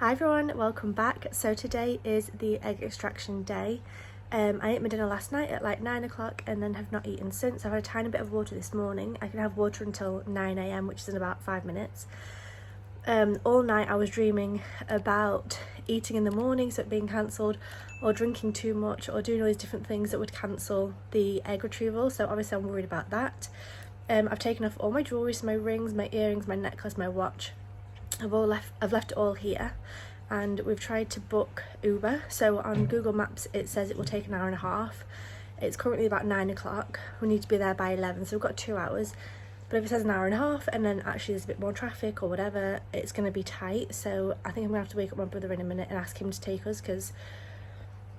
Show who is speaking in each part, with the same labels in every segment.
Speaker 1: Hi everyone, welcome back. So today is the egg extraction day. I ate my dinner last night at like 9 o'clock and then have not eaten since. I've had a tiny bit of water this morning. I can have water until 9 a.m, which is in about 5 minutes. All night I was dreaming about eating in the morning, so it being cancelled, or drinking too much, or doing all these different things that would cancel the egg retrieval. So obviously I'm worried about that. I've taken off all my jewellery, so my rings, my earrings, my necklace, my watch. I've left it all here, and we've tried to book Uber. So on Google Maps it says it will take an hour and a half. It's currently about 9 o'clock. We need to be there by 11, so we've got 2 hours. But if it says an hour and a half and then actually there's a bit more traffic or whatever, it's going to be tight. So I think I'm going to have to wake up my brother in a minute and ask him to take us, because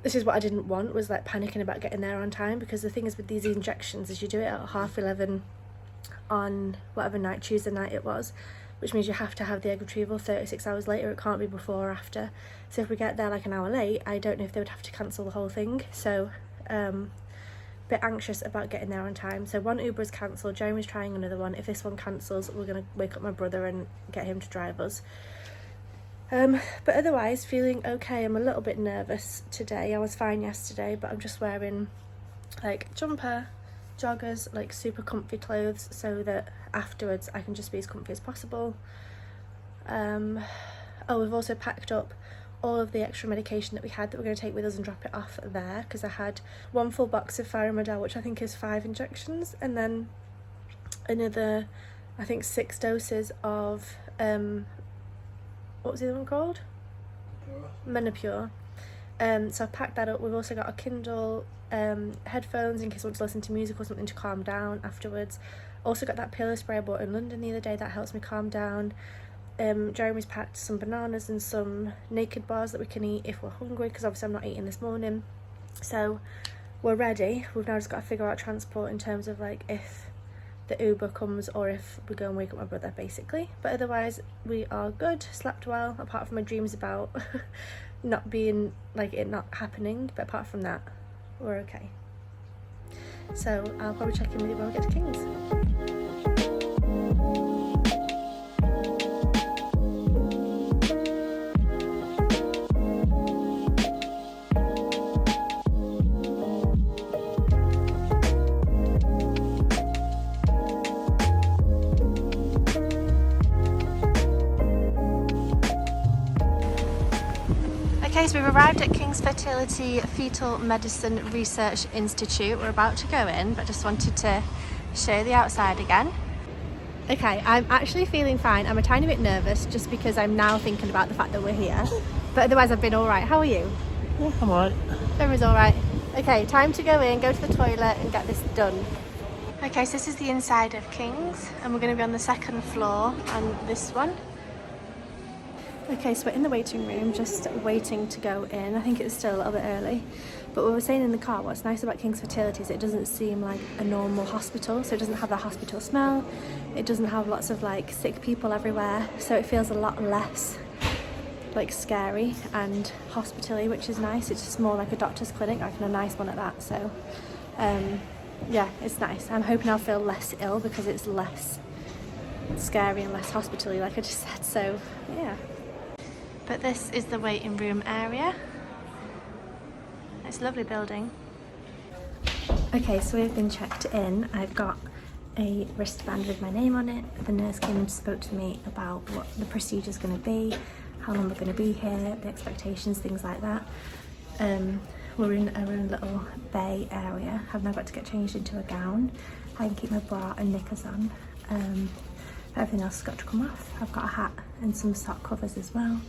Speaker 1: this is what I didn't want, was like panicking about getting there on time. Because the thing is with these injections is you do it at 11:30 on whatever night, Tuesday night it was, which means you have to have the egg retrieval 36 hours later. It can't be before or after. So if we get there like an hour late, I don't know if they would have to cancel the whole thing. So bit anxious about getting there on time. So one Uber is cancelled, Jeremy's trying another one. If this one cancels, we're going to wake up my brother and get him to drive us. But otherwise feeling okay. I'm a little bit nervous today. I was fine yesterday, but I'm just wearing like jumper, joggers, like super comfy clothes, so that afterwards I can just be as comfy as possible. Oh, we've also packed up all of the extra medication that we had that we're going to take with us and drop it off there, because I had one full box of Firamodel, which I think is 5 injections, and then another, I think 6 doses of what was the other one called? Menopur. So I've packed that up. We've also got a Kindle, headphones in case I want to listen to music or something to calm down afterwards. Also got that pillow spray I bought in London the other day that helps me calm down. Jeremy's packed some bananas and some naked bars that we can eat if we're hungry, because obviously I'm not eating this morning. So we're ready. We've now just got to figure out transport in terms of like if the Uber comes or if we go and wake up my brother, basically. But otherwise we are good, slept well, apart from my dreams about not being, like it not happening, but apart from that we're okay. So I'll probably check in with you when we get to King's. Okay, so we've arrived at King's Fertility Fetal Medicine Research Institute. We're about to go in, but just wanted to show you the outside again. Okay, I'm actually feeling fine. I'm a tiny bit nervous just because I'm now thinking about the fact that we're here. But otherwise I've been alright. How are you?
Speaker 2: Yeah, I'm alright.
Speaker 1: Everyone's alright. Okay, time to go in, go to the toilet and get this done. Okay, so this is the inside of King's, and we're going to be on the 2nd floor on this one. Okay, so we're in the waiting room, just waiting to go in. I think it's still a little bit early, but we were saying in the car, what's nice about King's Fertility is it doesn't seem like a normal hospital. So it doesn't have the hospital smell, it doesn't have lots of like sick people everywhere, so it feels a lot less like scary and hospital-y, which is nice. It's just more like a doctor's clinic, like a nice one at that. So yeah, it's nice. I'm hoping I'll feel less ill because it's less scary and less hospital-y, like I just said. So yeah. But this is the waiting room area. It's a lovely building. Okay, so we've been checked in. I've got a wristband with my name on it. The nurse came and spoke to me about what the procedure's going to be, how long we're going to be here, the expectations, things like that. We're in our own little bay area. I've now got to get changed into a gown. I can keep my bra and knickers on. Everything else has got to come off. I've got a hat and some sock covers as well.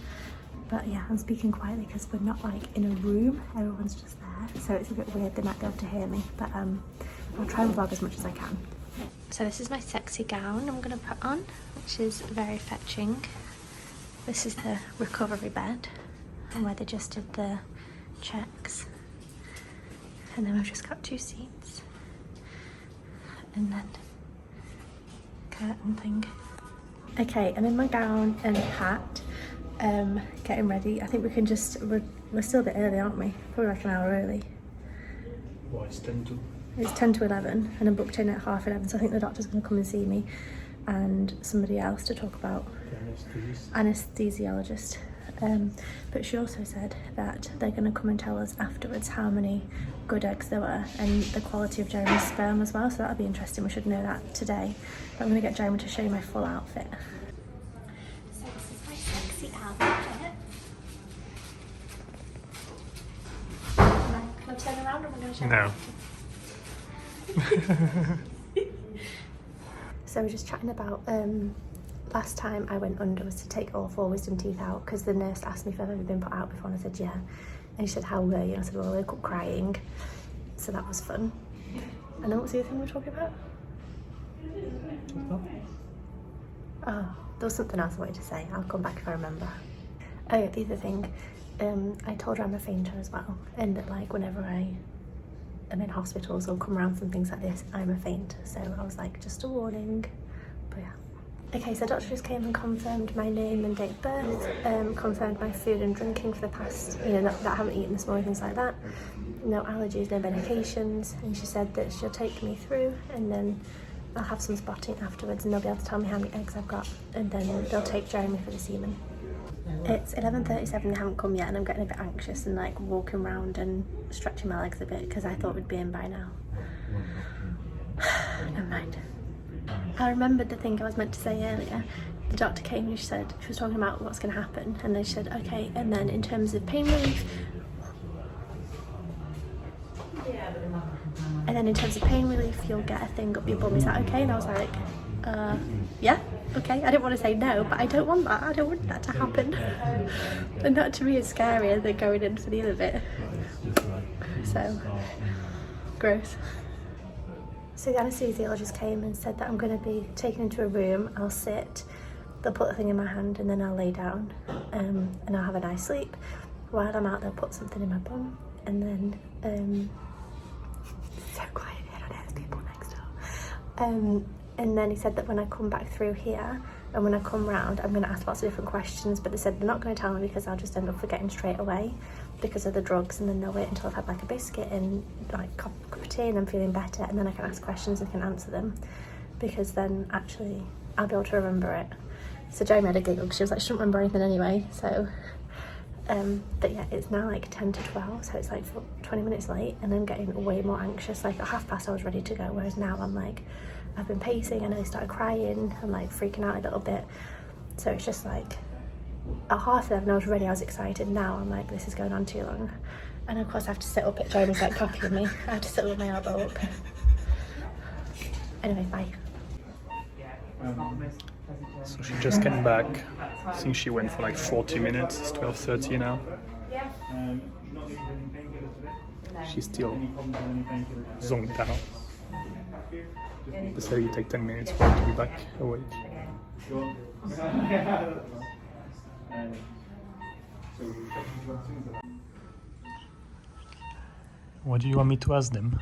Speaker 1: But yeah, I'm speaking quietly because we're not like in a room, everyone's just there. So it's a bit weird, they might be able to hear me, but I'll try and vlog as much as I can. So this is my sexy gown I'm gonna put on, which is very fetching. This is the recovery bed, and where they just did the checks. And then we've just got 2 seats. And then curtain thing. Okay, I'm in my gown and hat, getting ready. I think we can just, we're still a bit early, aren't we? Probably like an hour early.
Speaker 2: Well, it's 10 to...
Speaker 1: It's 10 to 11 and I'm booked in at 11:30, so I think the doctor's going to come and see me and somebody else to talk about, anesthesiologist, But she also said that they're going to come and tell us afterwards how many good eggs there were and the quality of Jeremy's sperm as well, so that'll be interesting. We should know that today. But I'm going to get Jeremy to show you my full outfit. So this is my sexy outfit. Can I turn around or am I going to show you?
Speaker 2: No.
Speaker 1: So we're just chatting about last time I went under was to take all 4 wisdom teeth out because the nurse asked me if I've ever been put out before and I said yeah, and she said how were you, and I said well, I woke up crying, so that was fun. And then what's the other thing we were talking about? Oh, there was something else I wanted to say. I'll come back if I remember. Oh yeah, the other thing, I told her I'm a fainter as well, and that like whenever I am in hospitals or come around from things like this, I'm a faint. So I was like, just a warning. But yeah. Okay, so doctor just came and confirmed my name and date of birth, confirmed my food and drinking for the past, that I haven't eaten this morning, things like that. No allergies, no medications, and she said that she'll take me through and then I'll have some spotting afterwards and they'll be able to tell me how many eggs I've got and then they'll take Jeremy for the semen. It's 11:37, they haven't come yet and I'm getting a bit anxious and like walking around and stretching my legs a bit because I thought we'd be in by now. Never mind. I remembered the thing I was meant to say earlier. The doctor came and she was talking about what's going to happen, and then she said, okay, and then in terms of pain relief, you'll get a thing up your bum, is that okay? And I was like, yeah, okay. I didn't want to say no, but I don't want that. I don't want that to happen. And that to me is scarier than going in for the other bit. So, gross. So the anaesthesiologist came and said that I'm going to be taken into a room, I'll sit, they'll put a thing in my hand and then I'll lay down and I'll have a nice sleep. While I'm out they'll put something in my bum and then, it's so quiet here, I don't know, there's people next door. And then he said that when I come back through here and when I come round I'm going to ask lots of different questions, but they said they're not going to tell me because I'll just end up forgetting straight away because of the drugs, and then they'll wait until I've had like a biscuit and like a cup of tea and I'm feeling better, and then I can ask questions and can answer them, because then actually I'll be able to remember it. So Jamie had a giggle because she was like, she doesn't remember anything anyway, so but yeah, it's now like 10 to 12, so it's like 20 minutes late and I'm getting way more anxious. Like at 1:30 I was ready to go, whereas now I'm like, I've been pacing and I started crying, I'm like freaking out a little bit, so it's just like at 11:30 I was ready, I was excited. Now I'm like, this is going on too long, and of course I have to sit up. It Jeremy's like copying me. I have to sit with my elbow up. Anyway, bye.
Speaker 2: So she just came back. I think she went for like 40 minutes. It's 12:30 now. She's still zoned out. They said it take 10 minutes for her to be back awake. What do you want me to ask them?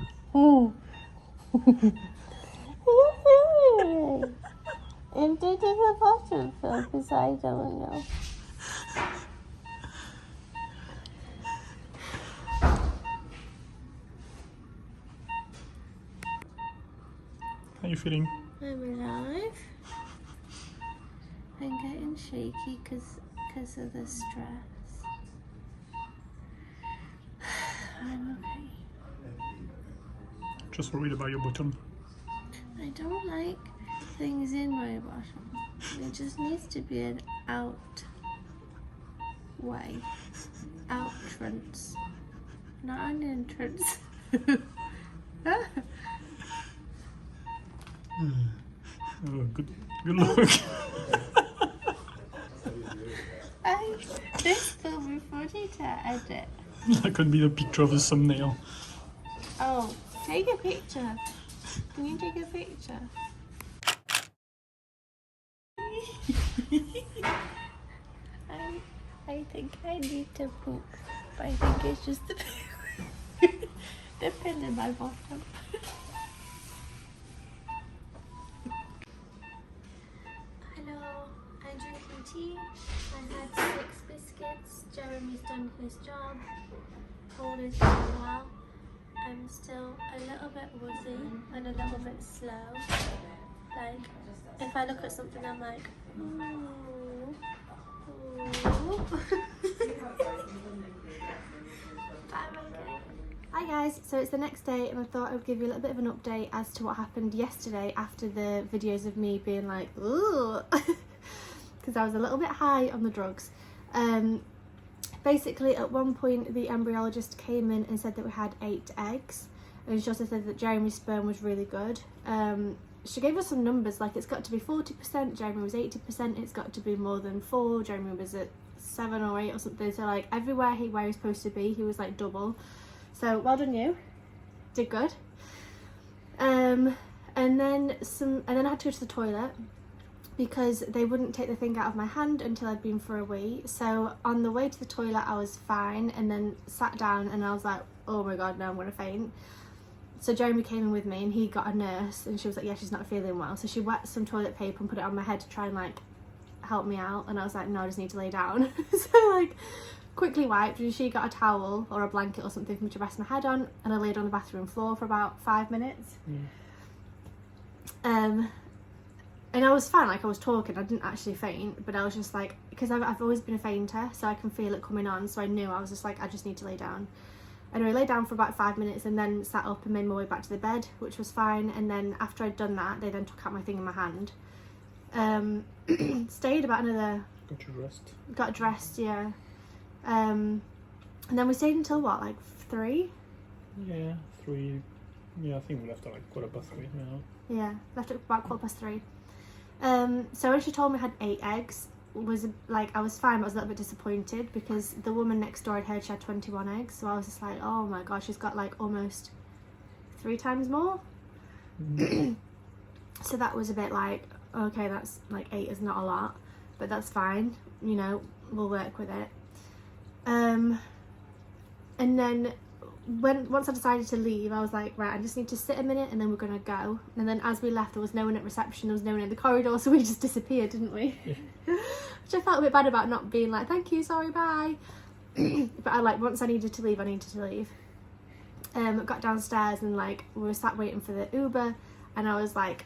Speaker 3: If they take a bottle fill, because I don't know.
Speaker 2: How are you feeling?
Speaker 3: I'm alive. I'm getting shaky because of the stress. I'm okay.
Speaker 2: Just worried about your bottom.
Speaker 3: I don't like things in my bottom. It just needs to be an out way. Outrance. Not an entrance.
Speaker 2: Oh, good luck.
Speaker 3: This will be funny to edit.
Speaker 2: That could be the picture of the thumbnail.
Speaker 3: Oh, take a picture. Can you take a picture? I think I need to poop. But I think it's just the pill in my bottom. Hello, I'm drinking tea. I had 6 biscuits. Jeremy's done his job. Paul is doing well. I'm still a little bit woozy and a little bit slow. Like, if I look at something, I'm like, ooh, ooh.
Speaker 1: Hi guys, so it's the next day and I thought I would give you a little bit of an update as to what happened yesterday after the videos of me being like, ooh, because I was a little bit high on the drugs. Basically at one point the embryologist came in and said that we had 8 eggs, and she also said that Jeremy's sperm was really good. She gave us some numbers, like it's got to be 40%, Jeremy was 80%, it's got to be more than 4, Jeremy was at 7 or 8 or something, so like everywhere where he was supposed to be, he was like double. So well done you, did good. And then I had to go to the toilet because they wouldn't take the thing out of my hand until I'd been for a wee. So on the way to the toilet I was fine, and then sat down and I was like, oh my god, no, I'm gonna faint. So Jeremy came in with me and he got a nurse and she was like, yeah, she's not feeling well. So she wet some toilet paper and put it on my head to try and like help me out, and I was like, no, I just need to lay down. So like quickly wiped, and she got a towel or a blanket or something for me to rest my head on, and I laid on the bathroom floor for about 5 minutes. And I was fine, like I was talking, I didn't actually faint, but I was just like, because I've always been a fainter, so I can feel it coming on, so I knew, I was just like, I just need to lay down. Anyway, I lay down for about 5 minutes and then sat up and made my way back to the bed, which was fine. And then after I'd done that, they then took out my thing in my hand. Stayed about another...
Speaker 2: Got you dressed?
Speaker 1: Got dressed, yeah. And then we stayed until what, like 3?
Speaker 2: Yeah, 3. Yeah, I think we left at like 3:15 now.
Speaker 1: Yeah, left at about 3:15. So when she told me I had 8 eggs, was like, I was fine, but I was a little bit disappointed because the woman next door, I'd heard she had 21 eggs, so I was just like, oh my god, she's got like almost 3 times more. So that was a bit like, okay, that's like 8 is not a lot, but that's fine, you know, we'll work with it. And then once I decided to leave, I was like, right, I just need to sit a minute and then we're gonna go. And then as we left, there was no one at reception, there was no one in the corridor, so we just disappeared, didn't we? Yeah. Which I felt a bit bad about, not being like, thank you, sorry, bye. But I like, once I needed to leave, I needed to leave. Got downstairs and like we were sat waiting for the Uber, and I was like,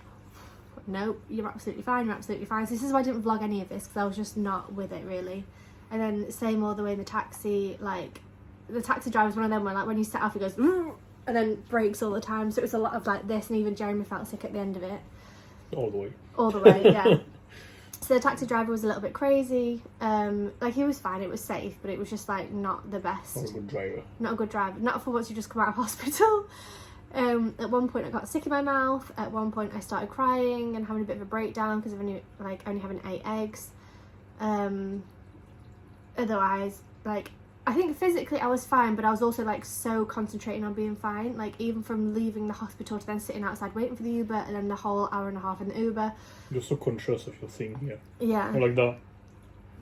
Speaker 1: nope, you're absolutely fine, you're absolutely fine. So this is why I didn't vlog any of this, because I was just not with it really. And then same all the way in the taxi, like the taxi driver's one of them where like when you set off he goes and then brakes all the time, so it was a lot of like this, and even Jeremy felt sick at the end of it.
Speaker 2: All the way.
Speaker 1: All the way, yeah. So the taxi driver was a little bit crazy. Like he was fine, it was safe, but it was just like not the best.
Speaker 2: Not a good driver. Not
Speaker 1: a good driver. Not for once you just come out of hospital. At one point I got sick in my mouth. At one point I started crying and having a bit of a breakdown because of only having 8 eggs. Otherwise, like, I think physically I was fine, but I was also like so concentrating on being fine. Like even from leaving the hospital to then sitting outside waiting for the Uber, and then the whole hour and a half in the Uber.
Speaker 2: You're so conscious of your thing, yeah.
Speaker 1: Yeah.
Speaker 2: Or like that.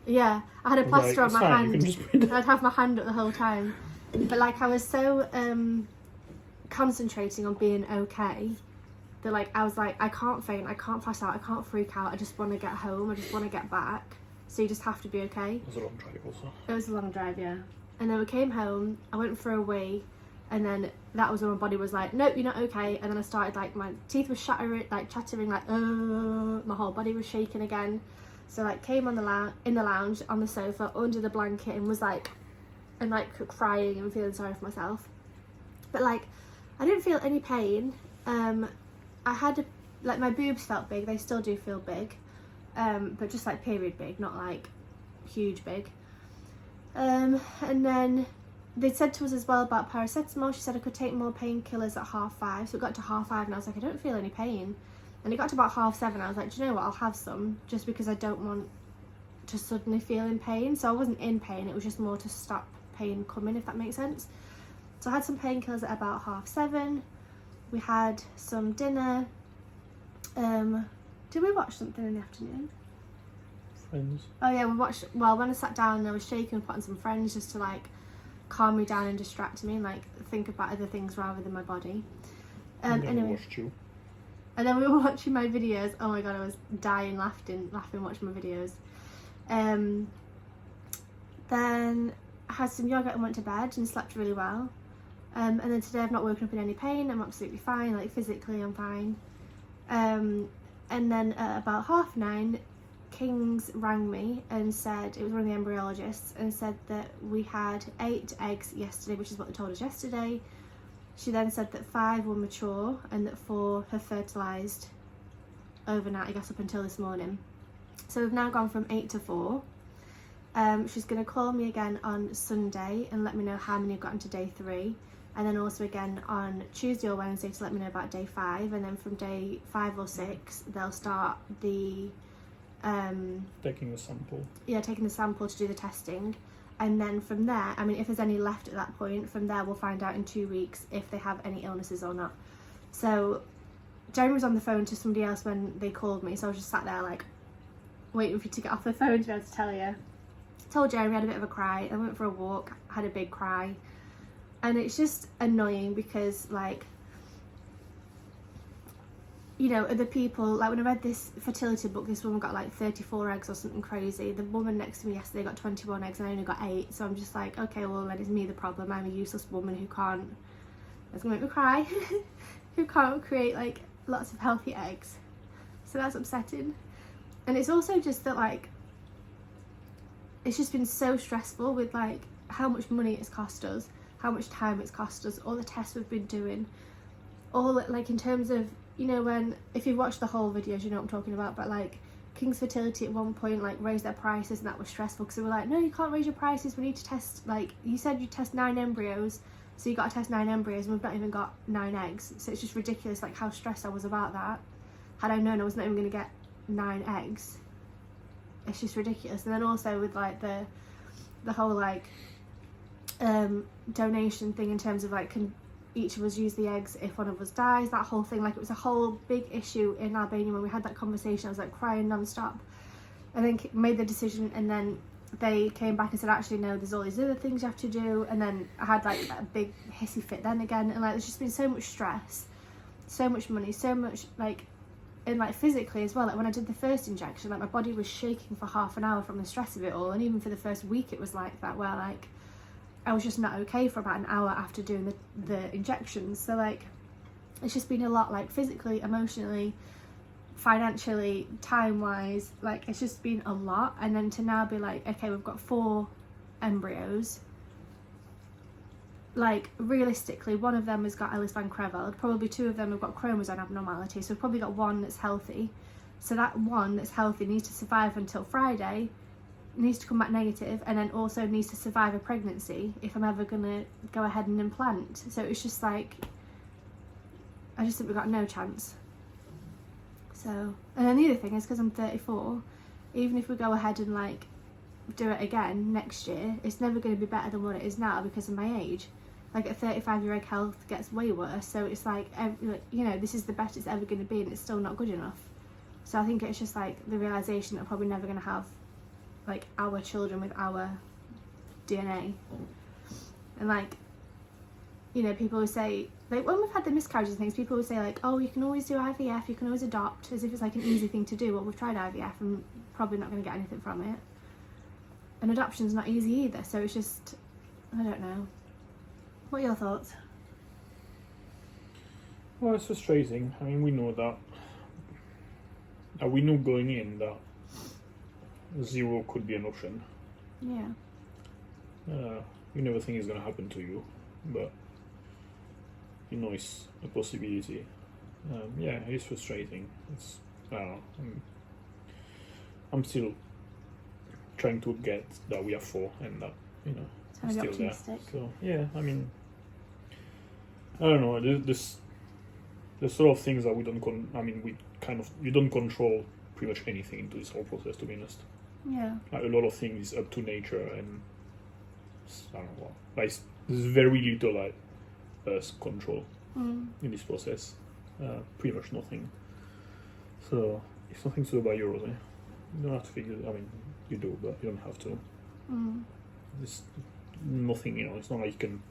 Speaker 1: Yeah, I had a plaster on my hand. I'd have my hand up the whole time. But like I was so concentrating on being okay that like I was like, I can't faint, I can't pass out, I can't freak out, I just want to get home, I just want to get back. So you just have to be okay.
Speaker 2: It was a long drive also.
Speaker 1: It was a long drive, yeah. And then we came home, I went for a wee, and then that was when my body was like, nope, you're not okay. And then I started like, my teeth were chattering, like, my whole body was shaking again. So like came on in the lounge, on the sofa, under the blanket, and was like, and like crying and feeling sorry for myself. But like, I didn't feel any pain. I had, like my boobs felt big, they still do feel big. But just like period big, not like huge big. And then they said to us as well about paracetamol. She said I could take more painkillers at 5:30, so it got to 5:30 and I was like, I don't feel any pain. And it got to about 7:30, I was like, do you know what, I'll have some, just because I don't want to suddenly feel in pain. So I wasn't in pain, it was just more to stop pain coming, if that makes sense. So I had some painkillers at about 7:30. We had some dinner. Did we watch something in the afternoon?
Speaker 2: Friends.
Speaker 1: Oh yeah, we watched, well when I sat down and I was shaking, put on some Friends just to like calm me down and distract me and like think about other things rather than my body. Anyway.
Speaker 2: Watched you.
Speaker 1: And then we were watching my videos. Oh my god, I was dying laughing watching my videos. Then I had some yogurt and went to bed and slept really well. And then today I've not woken up in any pain, I'm absolutely fine, like physically I'm fine. And then at about 9:30, King's rang me and said, it was one of the embryologists, and said that we had 8 eggs yesterday, which is what they told us yesterday. She then said that 5 were mature and that 4 have fertilised overnight, I guess up until this morning. So we've now gone from 8 to 4. She's going to call me again on Sunday and let me know how many have gotten to day 3. And then also again on Tuesday or Wednesday to let me know about day 5. And then from day 5 or 6, they'll start the...
Speaker 2: taking the sample.
Speaker 1: Yeah, taking the sample to do the testing. And then from there, I mean, if there's any left at that point, from there we'll find out in 2 weeks if they have any illnesses or not. So Jeremy was on the phone to somebody else when they called me, so I was just sat there like waiting for you to get off the phone to be able to tell you. Told Jeremy, I had a bit of a cry. I went for a walk, had a big cry. And it's just annoying because, like, you know, other people, like when I read this fertility book, this woman got like 34 eggs or something crazy. The woman next to me yesterday got 21 eggs and I only got 8. So I'm just like, okay, well then it's me the problem. I'm a useless woman who can't, that's gonna make me cry, who can't create like lots of healthy eggs. So that's upsetting. And it's also just that, like, it's just been so stressful with like how much money it's cost us, how much time it's cost us, all the tests we've been doing, all like in terms of, you know, when, if you've watched the whole videos, you know what I'm talking about, but like King's Fertility at one point like raised their prices and that was stressful because they were like, no, you can't raise your prices, we need to test, like, you said you test 9 embryos, so you got to test 9 embryos and we've not even got 9 eggs. So it's just ridiculous like how stressed I was about that. Had I known I was not even going to get 9 eggs, it's just ridiculous. And then also with like the whole like donation thing in terms of like, can each of us use the eggs if one of us dies, that whole thing, like it was a whole big issue in Albania when we had that conversation. I was like crying non-stop. I think made the decision and then they came back and said, actually no, there's all these other things you have to do. And then I had like a big hissy fit then again, and like there's just been so much stress, so much money, so much like, and like physically as well. Like when I did the first injection, like my body was shaking for half an hour from the stress of it all, and even for the first week it was like that, where like I was just not okay for about an hour after doing the injections. So like it's just been a lot, like physically, emotionally, financially, time wise, like it's just been a lot. And then to now be like, okay, we've got 4 embryos, like realistically one of them has got Ellis-Van-Creveld, probably 2 of them have got chromosome abnormality, so we've probably got 1 that's healthy. So that 1 that's healthy needs to survive until Friday, needs to come back negative, and then also needs to survive a pregnancy if I'm ever gonna go ahead and implant. So it's just like, I just think we've got no chance. So, and then the other thing is because I'm 34, even if we go ahead and like do it again next year, it's never going to be better than what it is now because of my age. Like at 35 your egg health gets way worse, so it's like, you know, this is the best it's ever going to be and it's still not good enough. So I think it's just like the realisation that I'm probably never going to have like our children with our DNA. And like, you know, people will say, like when we've had the miscarriages and things, people will say like, oh, you can always do IVF, you can always adopt, as if it's like an easy thing to do. Well, we've tried IVF and probably not going to get anything from it. And adoption's not easy either, so it's just, I don't know. What are your thoughts?
Speaker 2: Well, it's frustrating. I mean, we know that. We know going in that 0 could be an option.
Speaker 1: Yeah.
Speaker 2: You never think it's going to happen to you, but you know it's a possibility. Yeah, it's frustrating. It's, I don't know. I'm still trying to get that we are 4 and that, you know, I'm still there. So yeah, I mean, I don't know. There's a lot of things that we don't you don't control pretty much anything into this whole process, to be honest.
Speaker 1: Yeah.
Speaker 2: Like a lot of things is up to nature, and I don't know what. Like there's very little like us control in this process. Pretty much nothing. So it's nothing to do by yours. You don't have to figure. I mean, you do, but you don't have to. There's nothing. You know, it's not like you can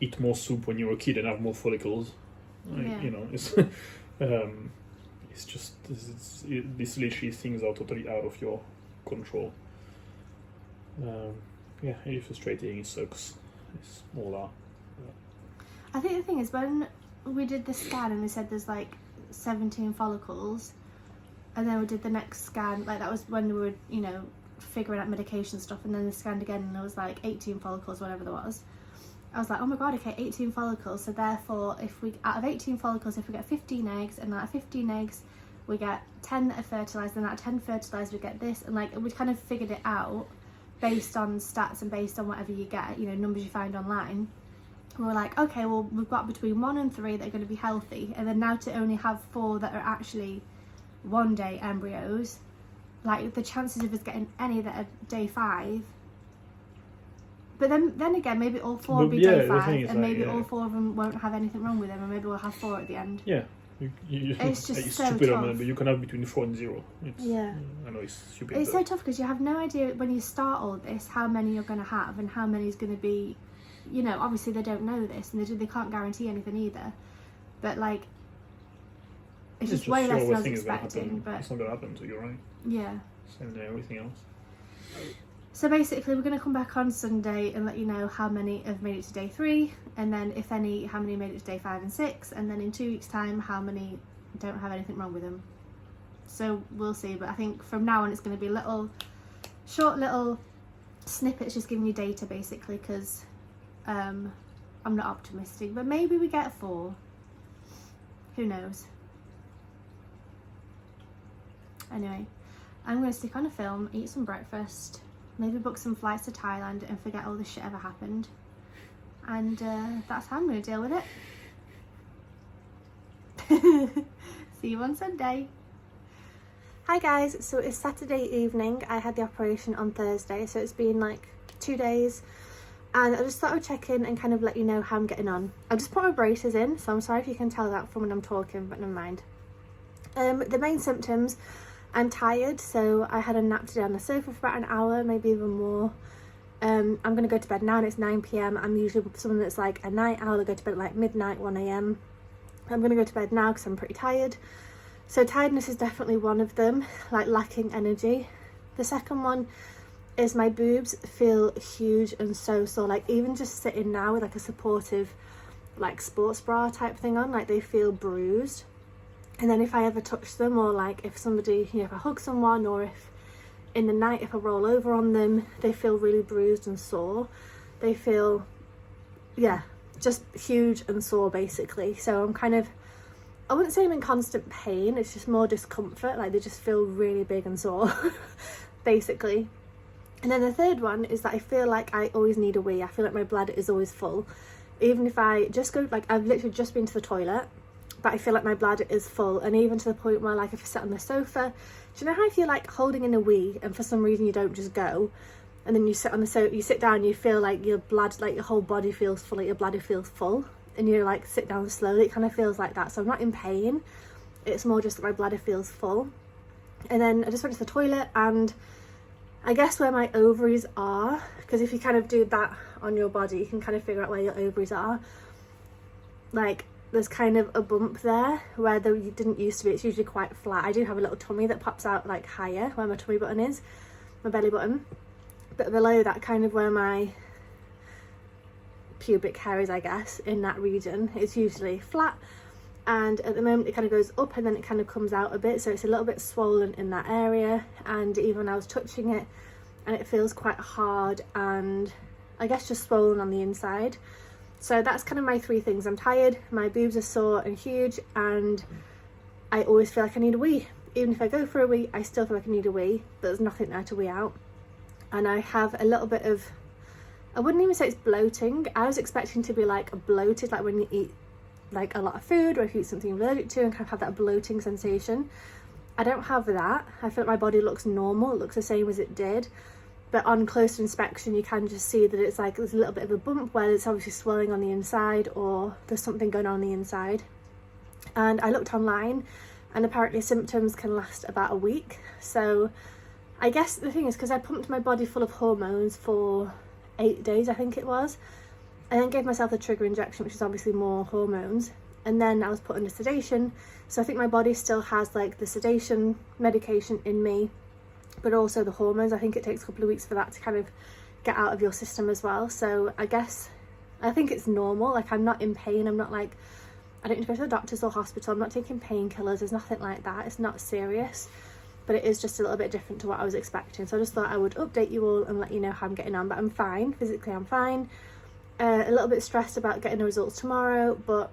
Speaker 2: eat more soup when you're a kid and have more follicles. Like,
Speaker 1: Yeah.
Speaker 2: You know, it's just these literally things are totally out of your control. Yeah, it's frustrating. It sucks. It's all that.
Speaker 1: I think the thing is, when we did the scan and they said there's like 17 follicles, and then we did the next scan, like that was when we were, you know, figuring out medication stuff, and then they scanned again and there was like 18 follicles, whatever there was. I was like, oh my god, okay, 18 follicles, so therefore if we, out of 18 follicles, if we get 15 eggs, and out of 15 eggs we get 10 that are fertilised, and out of 10 fertilised we get this, and like we kind of figured it out based on stats and based on whatever you get, you know, numbers you find online. And we're like, okay, well we've got between 1 and 3 that are going to be healthy, and then now to only have 4 that are actually 1 day embryos, like the chances of us getting any that are day 5. But then again, maybe all 4 will be day 5, and maybe all 4 of them won't have anything wrong with them, and maybe we'll have 4 at the end.
Speaker 2: Yeah.
Speaker 1: It's just
Speaker 2: it's
Speaker 1: so
Speaker 2: stupid
Speaker 1: tough.
Speaker 2: but you can have between 4 and 0.
Speaker 1: Yeah.
Speaker 2: I know it's stupid.
Speaker 1: It's so tough because you have no idea when you start all this how many you're going to have and how many is going to be, you know, obviously they don't know this and they can't guarantee anything either. But like, it's just way less than I was expecting. But
Speaker 2: it's not going to happen to you, right?
Speaker 1: Yeah.
Speaker 2: Same day, everything else.
Speaker 1: So basically we're going to come back on Sunday and let you know how many have made it to day 3, and then if any, how many made it to day 5 and 6, and then in 2 weeks time how many don't have anything wrong with them. So we'll see, but I think from now on it's going to be short little snippets just giving you data basically, because I'm not optimistic, but maybe we get 4, who knows. Anyway, I'm going to stick on a film, eat some breakfast, maybe book some flights to Thailand and forget all this shit ever happened. And that's how I'm going to deal with it. See you on Sunday. Hi guys, so it's Saturday evening. I had the operation on Thursday, so it's been like 2 days. And I just thought I would check in and kind of let you know how I'm getting on. I just put my braces in, so I'm sorry if you can tell that from when I'm talking, but never mind. The main symptoms, I'm tired, so I had a nap today on the sofa for about an hour, maybe even more. I'm going to go to bed now and it's 9 PM. I'm usually someone that's like a night owl. I go to bed at like midnight, 1 AM. I'm going to go to bed now because I'm pretty tired. So tiredness is definitely one of them, like lacking energy. The second one is my boobs feel huge and so sore. Like even just sitting now with like a supportive like sports bra type thing on, like they feel bruised. And then if I ever touch them, or like if somebody, you know, if I hug someone, or if in the night if I roll over on them, they feel really bruised and sore. They feel, yeah, just huge and sore basically. So I'm kind of, I wouldn't say I'm in constant pain, it's just more discomfort, like they just feel really big and sore basically. And then the third one is that I feel like I always need a wee. I feel like my bladder is always full. Even if I just go, like I've literally just been to the toilet, but I feel like my bladder is full. And even to the point where like if I sit on the sofa, do you know how if you're like holding in a wee and for some reason you don't just go, and then you sit on the sofa, you sit down and you feel like your blood, like your whole body feels full, like your bladder feels full, and you like sit down slowly, it kind of feels like that. So I'm not in pain, it's more just that my bladder feels full. And then I just went to the toilet, and I guess where my ovaries are, because if you kind of do that on your body you can kind of figure out where your ovaries are, like there's kind of a bump there where there didn't used to be. It's usually quite flat. I do have a little tummy that pops out like higher where my tummy button is, my belly button, but below that, kind of where my pubic hair is, I guess, in that region, it's usually flat. And at the moment it kind of goes up and then it kind of comes out a bit, so it's a little bit swollen in that area. And even when I was touching it, and it feels quite hard and I guess just swollen on the inside. So that's kind of my 3 things. I'm tired, my boobs are sore and huge, and I always feel like I need a wee. Even if I go for a wee, I still feel like I need a wee, but there's nothing there to wee out. And I have a little bit of, I wouldn't even say it's bloating. I was expecting to be like bloated, like when you eat like a lot of food, or if you eat something you're allergic to and kind of have that bloating sensation. I don't have that. I feel like my body looks normal, it looks the same as it did. But on closer inspection you can just see that it's like there's a little bit of a bump where it's obviously swelling on the inside, or there's something going on the inside. And I looked online and apparently symptoms can last about a week. So I guess the thing is, because I pumped my body full of hormones for 8 days, I think it was, and then gave myself a trigger injection, which is obviously more hormones, and then I was put under sedation. So I think my body still has like the sedation medication in me, but also the hormones. I think it takes a couple of weeks for that to kind of get out of your system as well. So I think it's normal. Like I'm not in pain, I'm not like, I don't need to go to the doctors or hospital, I'm not taking painkillers, there's nothing like that, it's not serious. but it is just a little bit different to what I was expecting. So I just thought I would update you all and let you know how I'm getting on. But I'm fine, physically I'm fine. A little bit stressed about getting the results tomorrow, but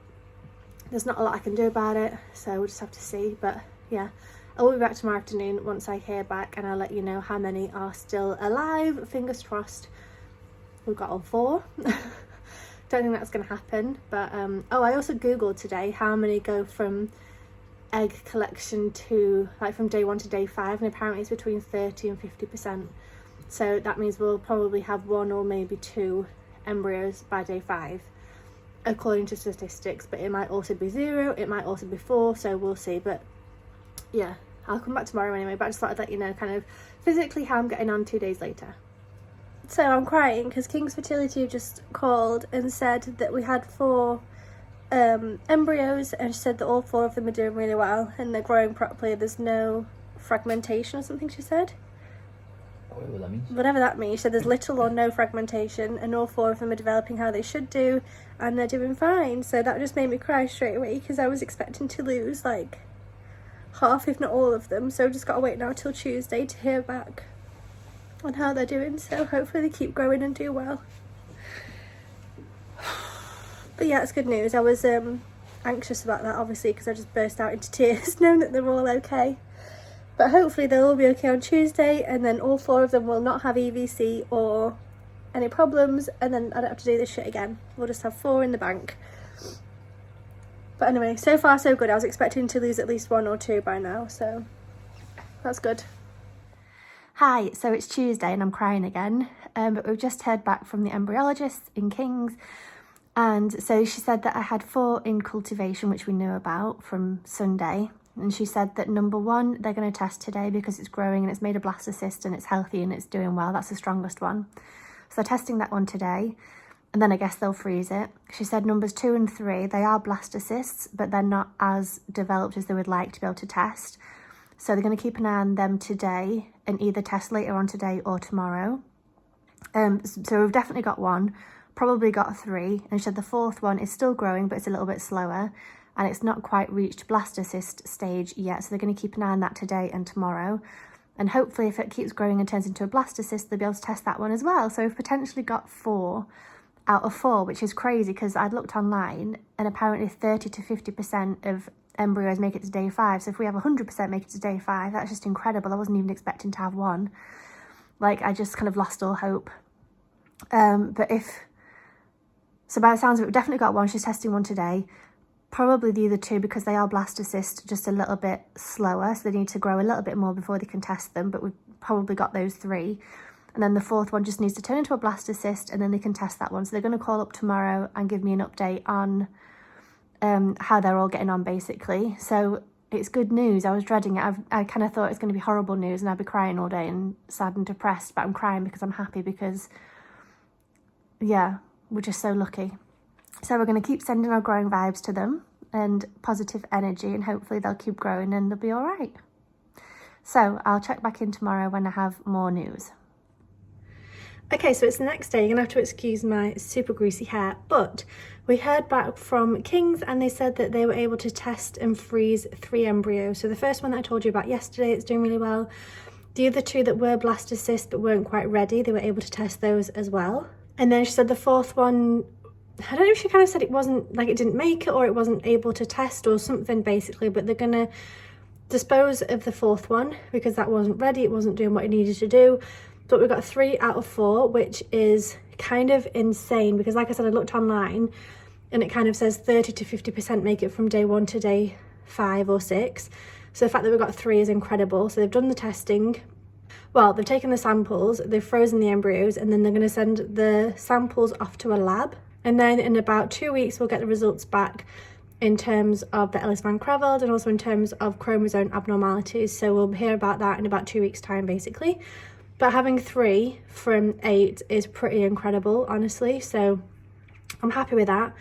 Speaker 1: there's not a lot I can do about it, so we'll just have to see. But yeah, I will be back tomorrow afternoon once I hear back, and I'll let you know how many are still alive. Fingers crossed we've got all 4. Don't think that's going to happen, but oh, I also googled today how many go from egg collection to, like, from day 1 to day 5, and apparently it's between 30 and 50%. So that means we'll probably have 1 or maybe 2 embryos by day 5 according to statistics, but it might also be 0, it might also be 4, so we'll see. But yeah, I'll come back tomorrow anyway, but I just thought I'd let you know kind of physically how I'm getting on 2 days later. So I'm crying because King's Fertility just called and said that we had 4 embryos, and she said that all 4 of them are doing really well and they're growing properly. There's no fragmentation or something, she said.
Speaker 4: Whatever that means.
Speaker 1: Whatever that means. She said there's little or no fragmentation, and all 4 of them are developing how they should do, and they're doing fine. So that just made me cry straight away, because I was expecting to lose like half, if not all of them. So I've just got to wait now till Tuesday to hear back on how they're doing. So hopefully they keep growing and do well. But yeah, it's good news. I was anxious about that, obviously, because I just burst out into tears knowing that they're all okay. But hopefully they'll all be okay on Tuesday, and then all 4 of them will not have EVC or any problems, and then I don't have to do this shit again. We'll just have 4 in the bank. But anyway, so far so good. I was expecting to lose at least 1 or 2 by now, so that's good. Hi, so it's Tuesday and I'm crying again, but we've just heard back from the embryologist in King's, and so she said that I had 4 in cultivation, which we knew about from Sunday. And she said that number 1, they're going to test today because it's growing and it's made a blastocyst and it's healthy and it's doing well. That's the strongest one. So they're testing that one today, and then I guess they'll freeze it. She said numbers 2 and 3, they are blastocysts, but they're not as developed as they would like to be able to test. So they're going to keep an eye on them today and either test later on today or tomorrow. So we've definitely got 1, probably got 3. And she said the 4th one is still growing, but it's a little bit slower, and it's not quite reached blastocyst stage yet, so they're going to keep an eye on that today and tomorrow. And hopefully if it keeps growing and turns into a blastocyst, they'll be able to test that one as well. So we've potentially got 4 out of 4, which is crazy, because I'd looked online and apparently 30 to 50% of embryos make it to day 5. So if we have 100% make it to day 5, that's just incredible. I wasn't even expecting to have 1. Like, I just kind of lost all hope. But so by the sounds of it, we've definitely got 1. She's testing 1 today. Probably the other 2, because they are blastocysts, just a little bit slower, so they need to grow a little bit more before they can test them, but we've probably got those 3. And then the 4th one just needs to turn into a blastocyst, and then they can test that one. So they're going to call up tomorrow and give me an update on how they're all getting on, basically. So it's good news. I was dreading it. I kind of thought it was going to be horrible news and I'd be crying all day and sad and depressed, but I'm crying because I'm happy, because yeah, we're just so lucky. So we're going to keep sending our growing vibes to them and positive energy, and hopefully they'll keep growing and they'll be all right. So I'll check back in tomorrow when I have more news. Okay, so it's the next day. You're going to have to excuse my super greasy hair, but we heard back from King's and they said that they were able to test and freeze 3 embryos. So the first one that I told you about yesterday, it's doing really well. The other 2 that were blastocysts but weren't quite ready, they were able to test those as well. And then she said the 4th one, I don't know if she kind of said it wasn't, like, it didn't make it or it wasn't able to test or something, basically, but they're going to dispose of the 4th one because that wasn't ready, it wasn't doing what it needed to do. But we got 3 out of 4, which is kind of insane, because like I said, I looked online and it kind of says 30 to 50% make it from day 1 to day 5 or 6. So the fact that we got 3 is incredible. So they've done the testing. Well, they've taken the samples, they've frozen the embryos, and then they're going to send the samples off to a lab. And then in about 2 weeks, we'll get the results back in terms of the Ellis Van Creveld and also in terms of chromosome abnormalities. So we'll hear about that in about 2 weeks' time, basically. But having 3 from 8 is pretty incredible, honestly. So I'm happy with that.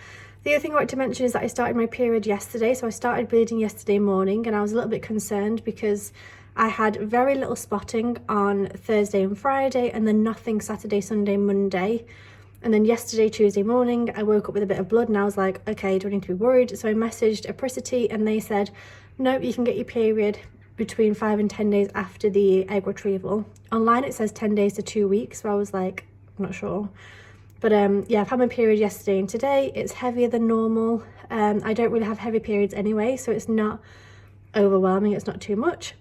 Speaker 1: The other thing I wanted to mention is that I started my period yesterday. So I started bleeding yesterday morning, and I was a little bit concerned because I had very little spotting on Thursday and Friday, and then nothing Saturday, Sunday, Monday. And then yesterday, Tuesday morning, I woke up with a bit of blood and I was like, okay, do I need to be worried? So I messaged Apricity and they said, no, you can get your period between 5 and 10 days after the egg retrieval. Online it says 10 days to 2 weeks, so I was like, I'm not sure. But yeah, I've had my period yesterday and today. It's heavier than normal. I don't really have heavy periods anyway, so it's not overwhelming, it's not too much.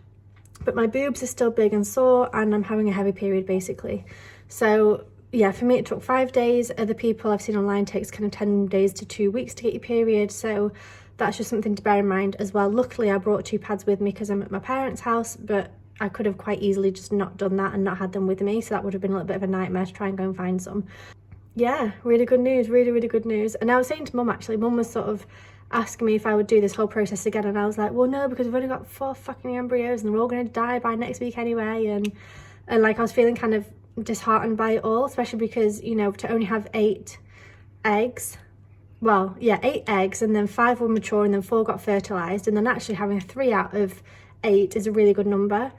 Speaker 1: But my boobs are still big and sore, and I'm having a heavy period basically. So yeah, for me it took 5 days. Other people I've seen online takes kind of 10 days to 2 weeks to get your period, so that's just something to bear in mind as well. Luckily I brought 2 pads with me because I'm at my parents' house, but I could have quite easily just not done that and not had them with me, so that would have been a little bit of a nightmare to try and go and find some. Yeah, really good news, really good news. And I was saying to mum, actually, mum was sort of asking me if I would do this whole process again, and I was like, well, no, because we've only got 4 fucking embryos and they're all going to die by next week anyway. And like I was feeling kind of disheartened by it all, especially because, you know, to only have 8 eggs, well, yeah, 8 eggs, and then 5 were mature and then 4 got fertilized, and then actually having 3 out of 8 is a really good number.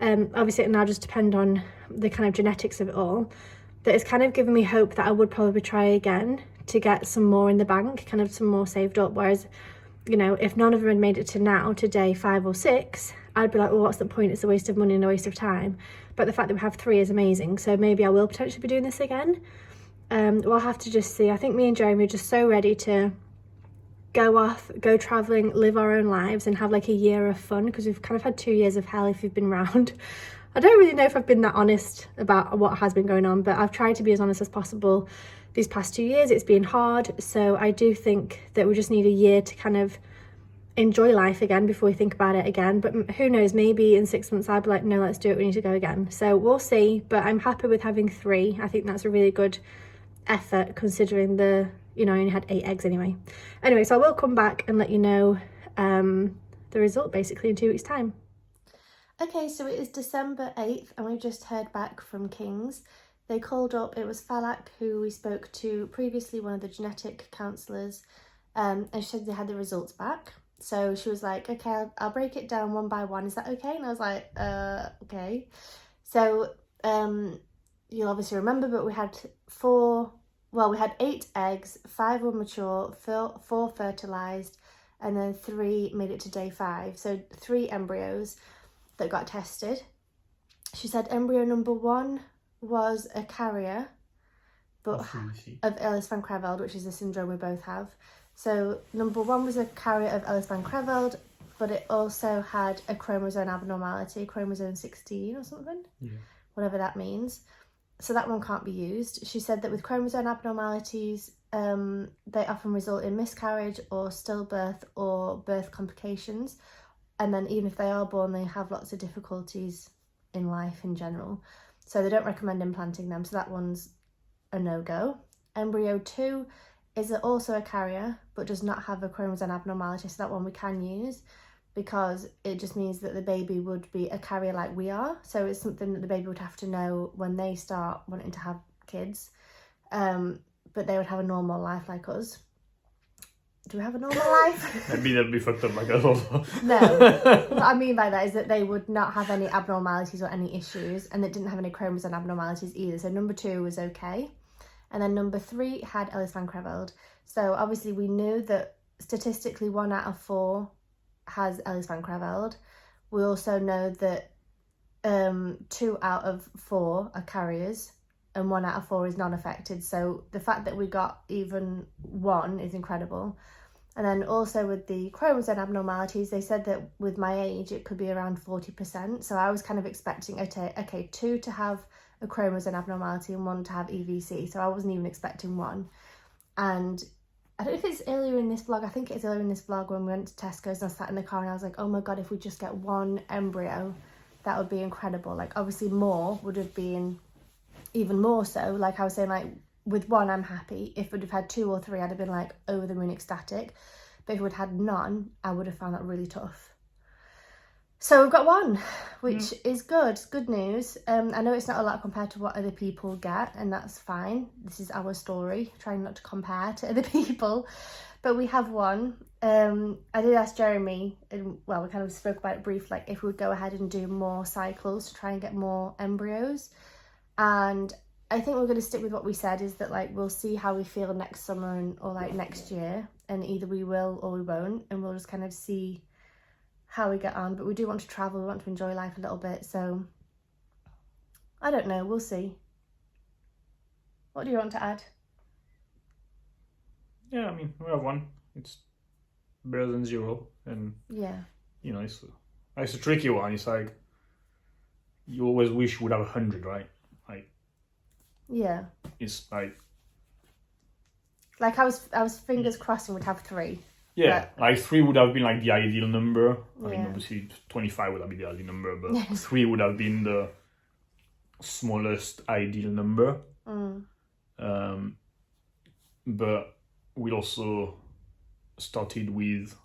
Speaker 1: Obviously it now just depend on the kind of genetics of it all, but it's kind of given me hope that I would probably try again to get some more in the bank, kind of some more saved up. Whereas, you know, if none of them had made it to now, to day 5 or 6, I'd be like, well, what's the point? It's a waste of money and a waste of time. But the fact that we have 3 is amazing. So maybe I will potentially be doing this again. We'll have to just see. I think me and Jeremy are just so ready to go off, go travelling, live our own lives and have like a year of fun, because we've kind of had 2 years of hell if you've been round. I don't really know if I've been that honest about what has been going on, but I've tried to be as honest as possible. These past 2 years it's been hard, so I do think that we just need a year to kind of enjoy life again before we think about it again. But who knows, maybe in 6 months I'll be like, no, let's do it, we need to go again. So we'll see, but I'm happy with having 3. I think that's a really good effort considering the, you know, I only had 8 eggs anyway. Anyway, so I will come back and let you know the result basically in 2 weeks time. Okay, so it is December 8th and we've just heard back from King's. They called up, it was Falak who we spoke to previously, one of the genetic counsellors, and she said they had the results back. So she was like, okay, I'll break it down one by one, is that okay? And I was like, okay. So you'll obviously remember, but we had 8 eggs, 5 were mature, 4 fertilised, and then 3 made it to day 5. So 3 embryos that got tested. She said embryo number 1 was a carrier, but of Ellis van Creveld, which is the syndrome we both have. So number 1 was a carrier of Ellis van Creveld, but it also had a chromosome abnormality, chromosome 16 or something, whatever that means. So that one can't be used. She said that with chromosome abnormalities, they often result in miscarriage or stillbirth or birth complications. And then even if they are born, they have lots of difficulties in life in general. So they don't recommend implanting them. So that one's a no-go. Embryo 2 is also a carrier, but does not have a chromosome abnormality. So that one we can use, because it just means that the baby would be a carrier like we are. So it's something that the baby would have to know when they start wanting to have kids. But they would have a normal life like us. Do we have a normal life?
Speaker 2: I mean, that'd be fucked up like us also.
Speaker 1: No. What I mean by that is that they would not have any abnormalities or any issues, and it didn't have any chromosome abnormalities either. So number 2 was okay. And then number 3 had Ellis van Creveld. So obviously we knew that statistically 1 out of 4 has Ellis van Creveld. We also know that 2 out of 4 are carriers and 1 out of 4 is non-affected. So the fact that we got even 1 is incredible. And then also with the chromosome abnormalities, they said that with my age it could be around 40%. So I was kind of expecting, okay, 2 to have a chromosome abnormality and 1 to have EVC. So I wasn't even expecting 1. And I don't know if it's earlier in this vlog, I think it's earlier in this vlog when we went to Tesco's and I sat in the car and I was like, oh my God, if we just get 1 embryo, that would be incredible. Like obviously more would have been even more so. Like I was saying, like with 1 I'm happy. If we'd have had 2 or 3, I'd have been like over the moon ecstatic. But if we'd had none, I would have found that really tough. So we've got 1, which is good. It's good news. I know it's not a lot compared to what other people get, and that's fine. This is our story, trying not to compare to other people. But we have 1. I did ask Jeremy, and well, we kind of spoke about it briefly, like if we would go ahead and do more cycles to try and get more embryos. And I think we're going to stick with what we said, is that like we'll see how we feel next summer or like next year, and either we will or we won't, and we'll just kind of see how we get on, but we do want to travel, we want to enjoy life a little bit, so I don't know, we'll see. What do you want to add?
Speaker 2: Yeah, I mean, we have one. It's better than 0, and
Speaker 1: Yeah.
Speaker 2: you know, it's a tricky one. It's like you always wish you would have 100, right? Like,
Speaker 1: Yeah.
Speaker 2: it's like
Speaker 1: I was fingers crossing we'd have 3.
Speaker 2: yeah, like 3 would have been like the ideal number. I mean,
Speaker 1: Yeah.
Speaker 2: obviously 25 would have been the ideal number, but
Speaker 1: Yeah.
Speaker 2: 3 would have been the smallest ideal number. But we also started with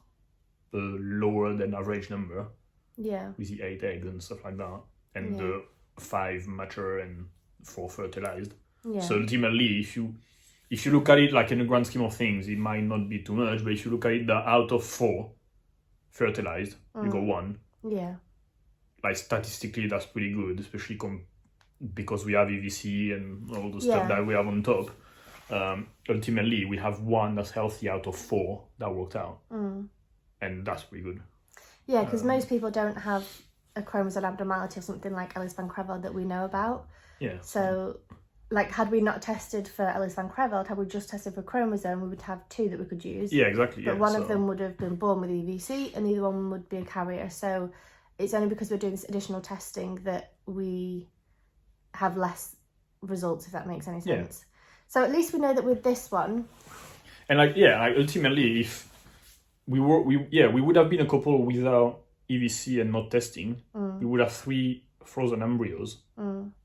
Speaker 2: the lower than average number,
Speaker 1: Yeah.
Speaker 2: with the 8 eggs and stuff like that, and the 5 mature and 4 fertilized.
Speaker 1: Yeah.
Speaker 2: So ultimately, if you look at it like in the grand scheme of things, it might not be too much, but if you look at it that out of 4 fertilized, you got 1.
Speaker 1: Yeah.
Speaker 2: Like statistically, that's pretty good, especially because we have EVC and all the stuff that we have on top. Ultimately, we have 1 that's healthy out of 4 that worked out, and that's pretty good.
Speaker 1: Yeah, because most people don't have a chromosome abnormality or something like Ellis Van Creveld that we know about.
Speaker 2: Yeah.
Speaker 1: So, like, had we not tested for Ellis Van Creveld, had we just tested for chromosome, we would have 2 that we could use.
Speaker 2: Yeah, exactly.
Speaker 1: But one of them would have been born with EVC, and the other one would be a carrier. So it's only because we're doing this additional testing that we have less results, if that makes any sense. Yeah. So at least we know that with this one.
Speaker 2: And like ultimately, if we would have been a couple without EVC and not testing, we would have 3 frozen embryos.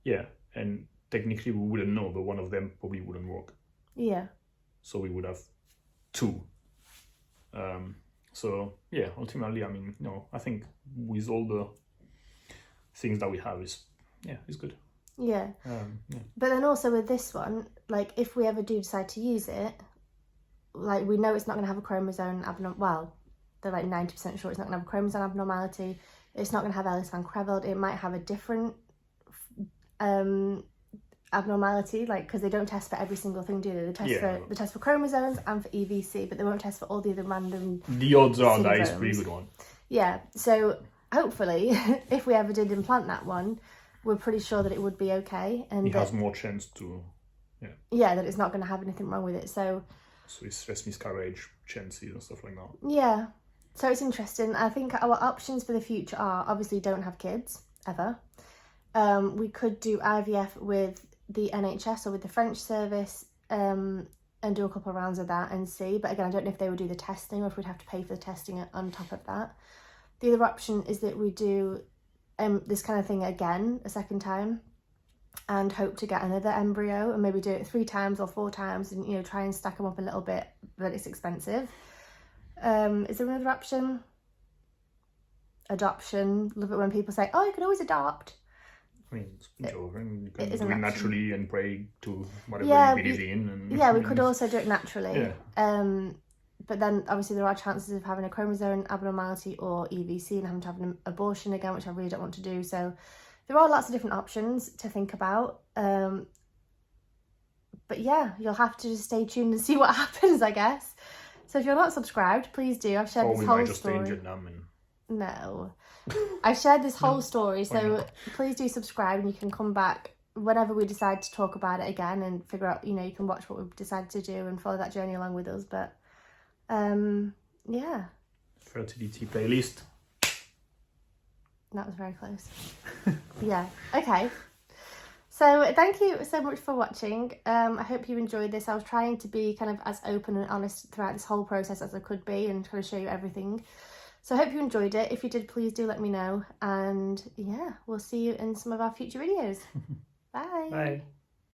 Speaker 2: Yeah, and technically we wouldn't know, but one of them probably wouldn't work.
Speaker 1: Yeah.
Speaker 2: So we would have 2. So yeah, ultimately, I mean, I think with all the things that we have it's good.
Speaker 1: Yeah. But then also with this one, like, if we ever do decide to use it, like, we know it's not going to have a chromosome well, they're like 90% sure it's not going to have a chromosome abnormality. It's not going to have Ellis Van Creveld. It might have a different abnormality, like, because they don't test for every single thing, do they? They test for chromosomes and for EVC, but they won't test for all the other random
Speaker 2: The odds are
Speaker 1: syndromes.
Speaker 2: that it's a pretty good one.
Speaker 1: Yeah, so hopefully, if we ever did implant that one, we're pretty sure that it would be okay, and
Speaker 2: it has more chance to,
Speaker 1: that it's not going to have anything wrong with it. So
Speaker 2: it's less miscarriage chances and stuff like that.
Speaker 1: Yeah, so it's interesting. I think our options for the future are obviously don't have kids ever. We could do IVF with the NHS or with the French service, and do a couple of rounds of that and see. But again, I don't know if they would do the testing or if we'd have to pay for the testing on top of that. The other option is that we do this kind of thing again a second time and hope to get another embryo and maybe do it 3 times or 4 times and try and stack them up a little bit, but it's expensive. Is there another option? Adoption. Love it when people say, oh, you can always adopt.
Speaker 2: I mean, it's children. You can do it naturally and pray to whatever you believe in.
Speaker 1: And, we could also do it naturally.
Speaker 2: Yeah.
Speaker 1: But then obviously there are chances of having a chromosome abnormality or EVC and having to have an abortion again, which I really don't want to do. So there are lots of different options to think about. But yeah, you'll have to just stay tuned and see what happens, I guess. So if you're not subscribed, please do. I've shared this whole story. No. I shared this whole story, so please do subscribe and you can come back whenever we decide to talk about it again and figure out, you can watch what we've decided to do and follow that journey along with us. But yeah.
Speaker 2: Fertility playlist.
Speaker 1: That was very close. Yeah, okay. So thank you so much for watching. I hope you enjoyed this. I was trying to be kind of as open and honest throughout this whole process as I could be and try to show you everything. So I hope you enjoyed it. If you did, please do let me know. And yeah, we'll see you in some of our future videos. Bye.
Speaker 2: Bye.